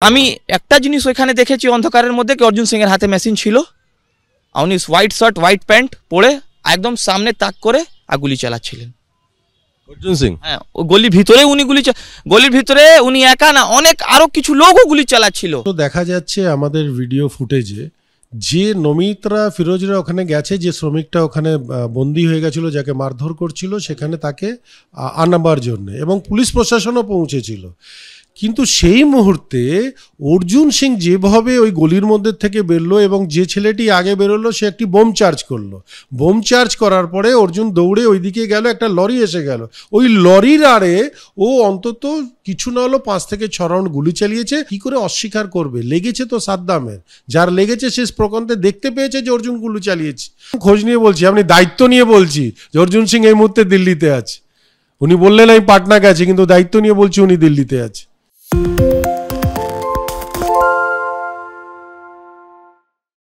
আমি একটা জিনিস ওইখানে দেখেছি অন্ধকারের মধ্যে কি অর্জুন সিং এর হাতে মেশিন ছিল, উনি হোয়াইট শার্ট হোয়াইট প্যান্ট পরে একদম সামনে তাক করে আর গুলি চালাচ্ছিলেন। অর্জুন সিং, হ্যাঁ, ও গলির ভিতরে উনি গলির ভিতরে উনি একা না, অনেক আরো কিছু লোকও গুলি চালাচ্ছিল। তো দেখা যাচ্ছে আমাদের ভিডিও ফুটেজে যে নমিতরা ফিরোজরা ওখানে গেছে, যে শ্রমিকটা ওখানে বন্দী হয়ে গেছিল, যাকে মারধর করছিল, সেখানে তাকে আনাবার জন্য এবং পুলিশ প্রশাসনও পৌঁছেছিল। কিন্তু সেই মুহূর্তে অর্জুন সিং যেভাবে ওই গলির মধ্যে থেকে বেরলো এবং যে ছেলেটি আগে বেরোলো সে একটি বোম চার্জ করলো। বোম চার্জ করার পরে অর্জুন দৌড়ে ওইদিকে গেল, একটা লরি এসে গেল। ওই লরির আড়ে ও অন্তত কিছু না হলো 5 থেকে 6 রাউন্ড গুলি চালিয়েছে। কি করে অস্বীকার করবে? লেগেছে তো সাদ্দামের, যার লেগেছে শেষ প্রকন্তে দেখতে পেয়েছে যে অর্জুন গুলি চালিয়েছে। খোঁজ নিয়ে বলছি, আপনি দায়িত্ব নিয়ে বলছি যে অর্জুন সিং এই মুহূর্তে দিল্লিতে আছে। উনি বললেন আমি পাটনা গেছি, কিন্তু দায়িত্ব নিয়ে বলছি উনি দিল্লিতে আছে।